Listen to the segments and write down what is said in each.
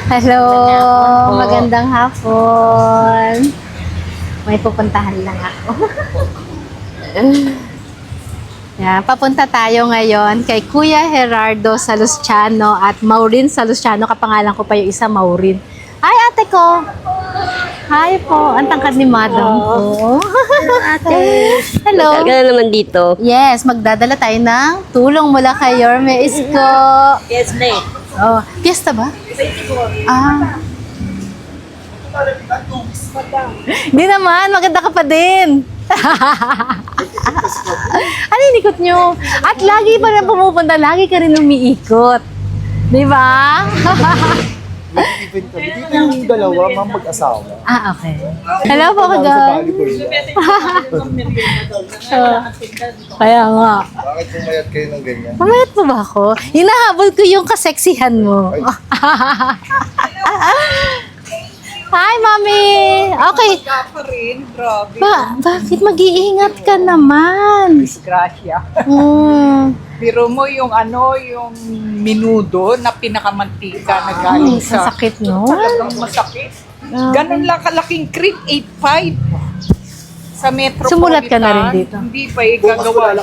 Hello, magandang hapon. May pupuntahan lang ako. Yan, papunta tayo ngayon kay Kuya Gerardo Salustiano at Maureen Salustiano. Kapangalan ko pa yung isa, Maureen. Hi, ate ko. Hi po. Ang tangkad ni madam ko. Ate. Hello. Magkano naman dito? Yes, magdadala tayo ng tulong mula kay Yorme Isko. Yes, mate. Oh, piyesta ba? Ah. Hindi naman, maganda ka pa din. Ano yung ikot nyo? At lagi pa rin pumupunta, lagi ka rin umiikot. Di ba? Nag-event kami. Dito yung dalawa, ma'am, mag-asawa. Ah, okay. Hello po, Sa Kagan. volleyball. Kaya nga. Bakit pumayat kayo ng ganyan? Mamayat po ba ako? Hinahabol ko yung kaseksihan mo. Hi, Mami! Okay. Pa rin, grabe. Bakit mag-iingat ka naman? Disgrasya. Biro mo yung yung minudo na pinakamantika na galing Ang sa... sakit, no? Talagang masakit. Ganun lang kalaking creek, 8.5. Sa Metropolitan. Sumulat ka na rin dito? Hindi pa gagawa.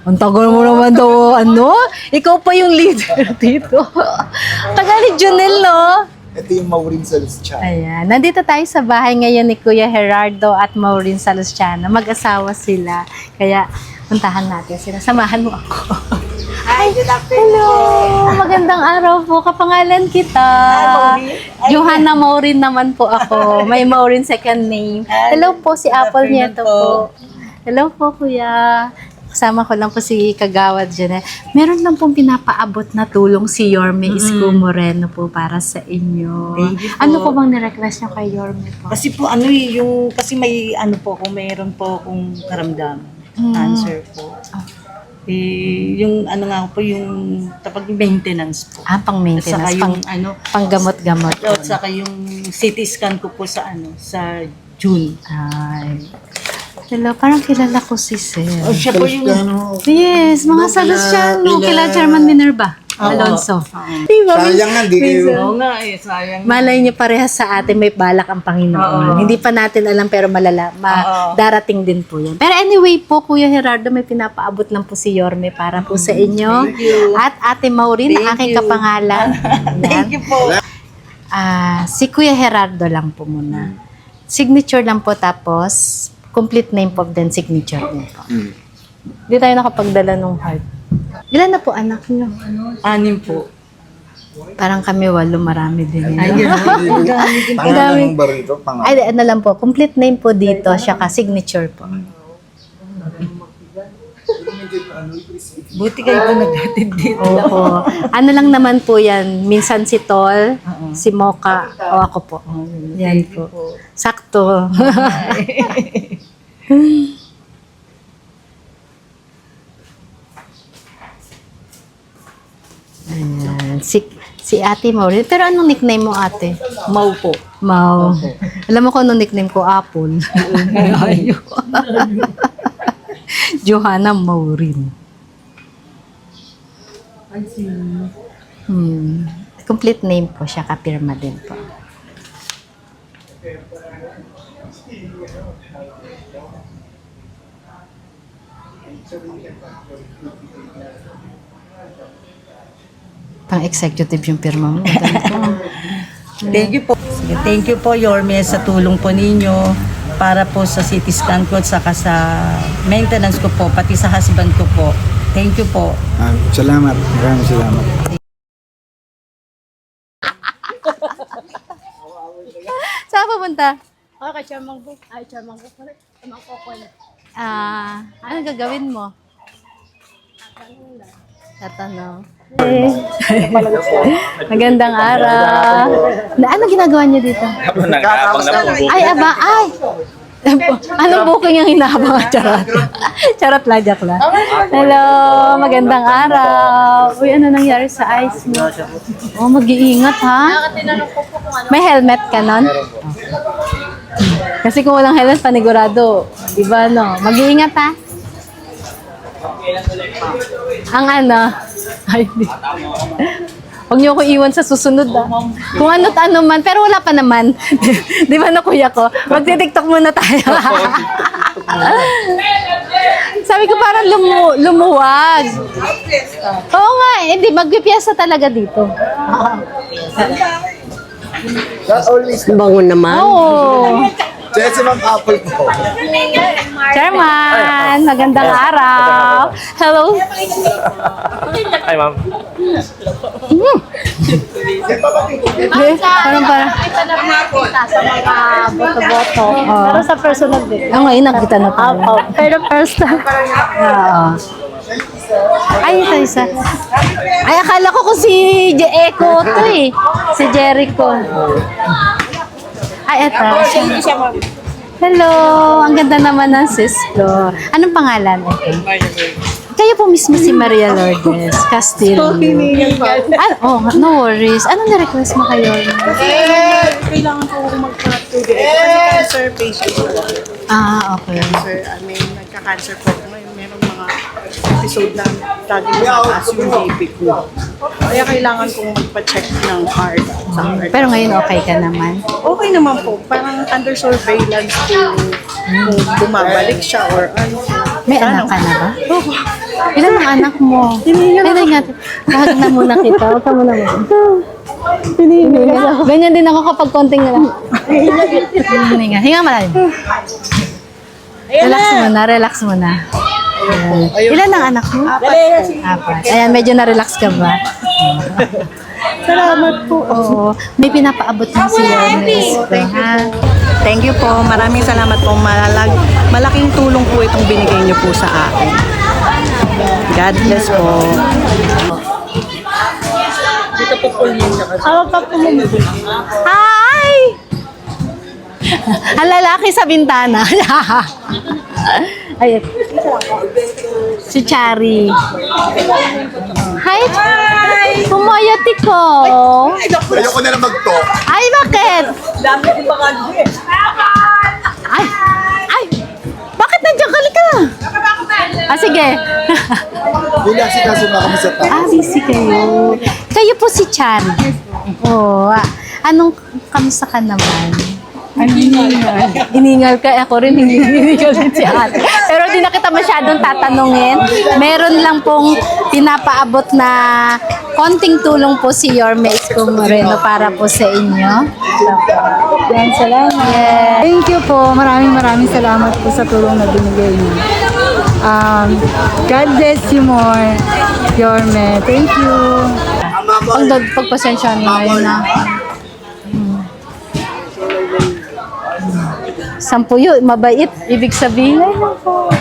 Ang tagal mo naman daw, ano? Ikaw pa yung leader dito. Tagal ni Junel, no? Ito yung Maureen Salustiano. Ayan. Nandito tayo sa bahay ngayon ni Kuya Gerardo at Maureen Salustiano. Mag-asawa sila. Kaya, puntahan natin sila. Samahan mo ako. Hi, good Hello! Magandang araw po. Kapangalan kita. Johanna Maureen naman po ako. May Maureen second name. Hello po, si Apple Nieto po. Hello po, Kuya. Kasama ko lang po si Kagawad dyan. Meron lang pong pinapaabot na tulong si Yorme Isko Moreno po para sa inyo. Thank you po. Ano po bang nirequest niyo kay Yorme po? Kasi po kasi may kung mayroon po akong karamdaman, cancer po. Yung nga po yung tapag maintenance po. Pang At maintenance, saka yung pang gamot-gamot. at saka yung CT scan ko po sa sa June. Ay. Hello, parang kilala ko si Sir. Siya po yung Yes, mga Salustiano. Kila Chairman Minerva Alonso. Diba? Sayang nga, di kayo. Oo nga sayang. Malay niyo parehas sa atin may balak ang Panginoon. Hindi pa natin alam pero darating din po yan. Pero anyway po, Kuya Gerardo, may pinapaabot lang po si Yorme para po sa inyo. At Ate Maureen, na aking kapangalan. Thank you po. Si Kuya Gerardo lang po muna. Signature lang po tapos complete name po then signature din po. Hindi tayo nakapagdala ng heart. Ilan na po anak niyo? 6 po. Parang kami 8, marami din. Pangalan ng bar ito, pangalan. Ay, ano lang po, complete name po dito, siya ka signature po. Buti kayo po nagdatid dito. Oo. Ano lang naman po yan, minsan si Tol, si Mocha, o ako po. Yan po. Sakto. Ayan. Si Ate Maureen. Pero anong nickname mo, Ate? Mau po. Mau. Alam mo ko anong nickname ko? Apple. Ayaw. Johanna Maureen. Complete name po siya, kapirma din po. Pang-executive yung pirma mo. Thank you po. Sige, thank you po, Yorme, sa tulong po ninyo para po sa CT scan ko at saka sa maintenance ko po, pati sa husband ko po. Thank you po. Salamat. Maraming salamat. Saan pupunta? Okay, chamang book. Ay, chamang book. Chamang kokon. Anong gagawin mo? Tatanong. Magandang araw. Ano ginagawa niyo dito? Ay, aba, ay! Anong booking ang hinahabang? Charot. Charot lang, joke lang. Hello, magandang araw. Uy, ano nangyari sa eyes mo? Oh, mag-iingat ha. May helmet ka nun? Kasi kung walang helmet, panigurado. Diba, no? Mag-iingat ha. Ang ano? Ay, Huwag niyo ako iwan sa susunod Kung ano't ano man, pero wala pa naman. Di ba na kuya ko? Magti-TikTok muna tayo. Sabi ko parang lumuwag. Oo nga, hindi magpipiyasa talaga dito. That always. Bango naman. Oo. Jesse Ma'am Apple po. Chairman, magandang araw. Hello. Hi, ma'am. Parang Kita na makita sa mga boto-boto. Pero sa personal din. ngayon nakita na po. Pero first time. Oo. Ay, ito isa. Ay, akala ko kung si Echo to eh. Si Jericho. Ay, ito. Hello, ang ganda naman ng sis ko. Anong pangalan? Kayo po mismo si Maria Lourdes Castillo. No worries. Anong na-request mo kayo? Kailangan ko magpa-2D. Cancer patient ko. Okay. Sir, may nagka-cancer po. Merong mga episode na lagi mataas yung BP ko. Kaya kailangan kong magpa-check ng heart. Sa heart. Pero ngayon okay ka naman. Okay naman po. Parang under surveillance po kung bumabalik siya or ano. May anak ka na ba? Ilan ang anak mo? Pwede nga. Bahag na muna kita. Huwag ka muna muna. Ganyan din ako kapag konting lang. Hinga malalim. Relax muna. Ilan ang anak mo? Apat. Ayan, medyo na-relax ka ba? Salamat po. Oo. May pinapaabot ng si Ernest. Thank you po. Maraming salamat po. Malaking tulong po itong binigay niyo po sa akin. God bless po. Hi! Ang lalaki sa bintana. Ayun. Si Chari. Hi, Chari! Pumoyote ko. Ayoko na lang mag-talk. Ay, bakit? Ay! Ay! Bakit nandiyan ka? Lika! Sige. Hindi kasi kaso na kami sa taas. Busy kayo. Kayo po si Chari. Oo. Anong kamusta ka naman? Hiningal ka. Ako rin hiningal din si ate. Pero di na kita masyadong tatanungin. Meron lang pong pinapaabot na konting tulong po si Yorme Isko Moreno para po sa inyo. Yan, salamat. Yes. Thank you po. Maraming salamat po sa tulong na binigay niyo. God bless you more, Yorme. Thank you. Pagpasensya niyo ngayon na. Sampuyo, mabait. Ibig sabihin, ay naku.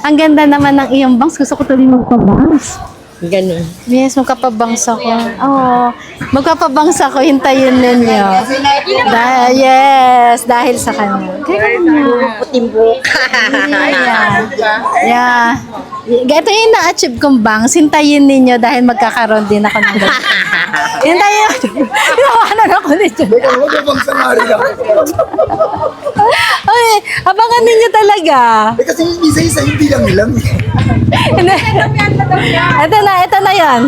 Ang ganda naman ng iyong bangs. Gusto ko tuloy magpabangs. Ganun. Yes, magpapabangs ako. Oo. Magpapabangs ako. Hintayin ninyo. Dahil sa kanya. Puting buhok. Ayan. Yeah. Ito yung na-achieve kong bangs. Hintayin ninyo dahil magkakaroon din ako ng ganito. Hintayin nyo. Hinawanan ako nito. Huwag mo bang samari lang. Okay, abangan ninyo talaga. Kasi isa-isa, hindi lang. Hindi. Ito na yan.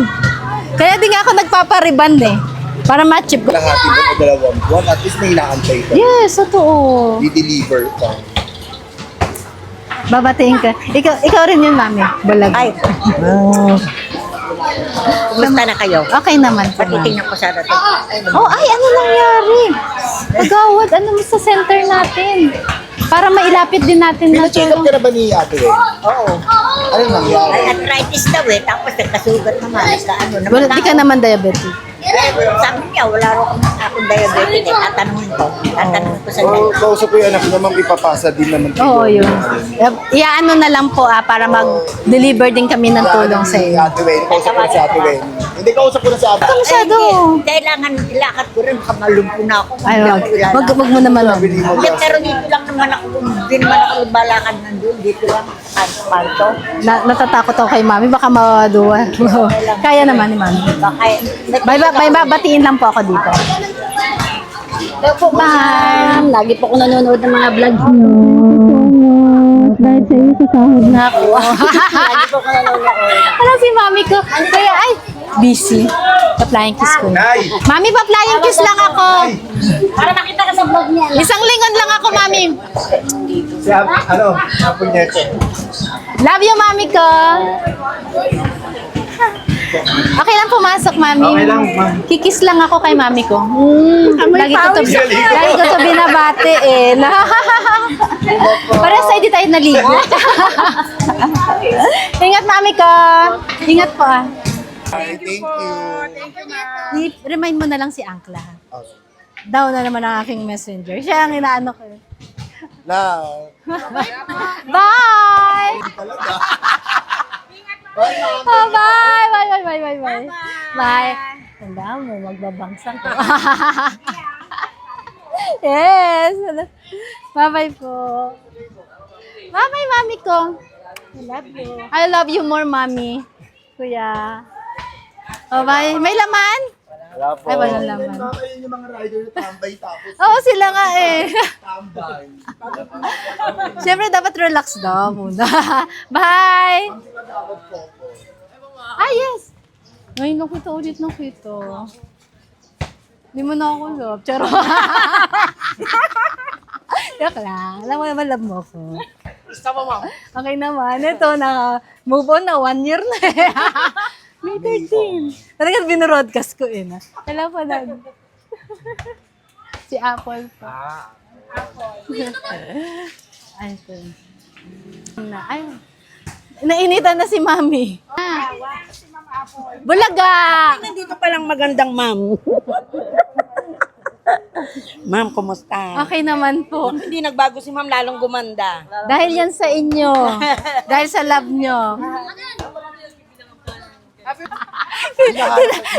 Kaya di nga ako nagpapariban eh. Para ma-chip ko. Lahati mo, dalawang buwan, at least may inaantay ka. Yes, totoo. I-deliver ka. Babatiin ka. Ikaw rin yun, mami. Balag. Ay. Kumusta na kayo? Okay naman po, ma'am. Patitingnan ko sana ito. Oh, ay, ano nangyari? Agawad, ano mo sa center natin? Para mailapit din natin na Pina-check up ka na ba ni Ate Wen? Oo. Ano nangyari? Ay, arthritis daw eh. Tapos nagkasugat naman. Nagkaano naman. Wala, di ka naman diabetic. Sabi niya, wala rin akong diabetes. Tatanungin ko. Tatanungin ko sa So, kausap ko yung anak ko naman, ipapasa din naman. Oo, yun. Iyaano na lang po para mag-deliver din kami ng tulong sa iyo. Ate Wen, kausap ko na si Ate Wen. Hindi, kausap ko na si Ate. Masyado. Kailangan ilakad ko rin. Baka malumpo na ako. Ay, wag mo naman. Sabi mo, Hindi, pero dito lang naman ako. Hindi naman ako balakad nandun. Dito lang. Kanto. Natatakot ako kay mami. Baka mawaduan. Kaya naman ni mami. Baka, Batiin lang po ako dito. Hello po, ma'am. Lagi po ako nanonood ng mga vlog niyo. Dahil sa iyo, sasahod na ako. Lagi po ako nanonood. Ano si mami ko? Kaya, ay, busy. Pa-flying kiss ko. Mami, pa-flying kiss lang ako. Para makita ka sa vlog niya. Isang lingon lang ako, mami. Si Apple Nieto. Love you, mami ko. Okay lang pumasok, mami. Okay lang, ma'am. Kikis lang ako kay mami ko. Lagi ko to binabati eh. Para sa hindi tayo naligo. Ingat, mami ko. Ingat po ah. Thank you. Remind mo na lang si Angkla. Daw na naman ang aking messenger. Siya ang inaano ko. Love. Bye! Oh, bye! Bye! Bye! Tanda mo, magbabangsak ko. Yes! Bye-bye po. Bye-bye, mami ko. I love you. I love you more, mami. Kuya. Oh, bye. May laman? Wala po. Ay, walang laman. Ayun yung mga rider na tambay tapos Oo, sila nga eh. tambay. Siyempre, dapat relax daw muna. Bye! Ah, yes! Ngayon lang kita ulit ng kita. Hindi mo na ako love. Charo. Yak lang. Alam mo naman, love mo ako. Gusto mo, ma'am? Okay naman. Ito, move on na. 1 year na eh. May 13. Talagang binroadcast ko eh. Alam mo na. Si Apple pa. Ay, ito. Ay, nainitan na si Mami. Bulaga! Nandito palang magandang ma'am. Ma'am, kumusta? Okay naman po. Hindi nagbago si ma'am, lalong gumanda. Dahil yan sa inyo. Dahil sa love nyo.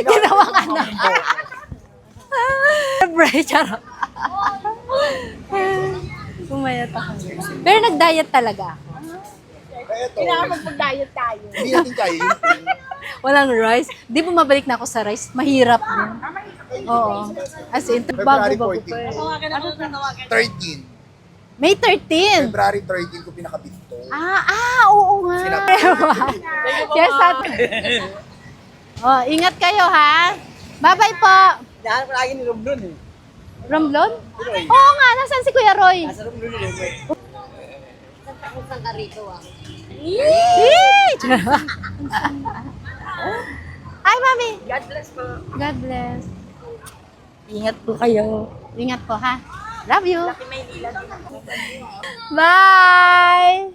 Ginawang anak. Siyempre, charot. Pumayat ako. Pero nag-diet talaga ako. Kailangan magpag-diet tayo. Hindi natin kaya yun. Walang rice. Di bumabalik na ako sa rice. Mahirap din. Oo. As in, February bago 14. pa eh. 13. May 13. February 13 ko pinakabit to. Oo nga. Yes, oh, ingat kayo ha. Bye-bye po. Dahil palagi ni Romblon eh. Romblon? Oo nga, nasaan si Kuya Roy? Nasa Romblon eh. Saan ka rito ah? Hi, Mami. God bless po. God bless. Ingat po kayo. Ingat po ha. Love you. Bye.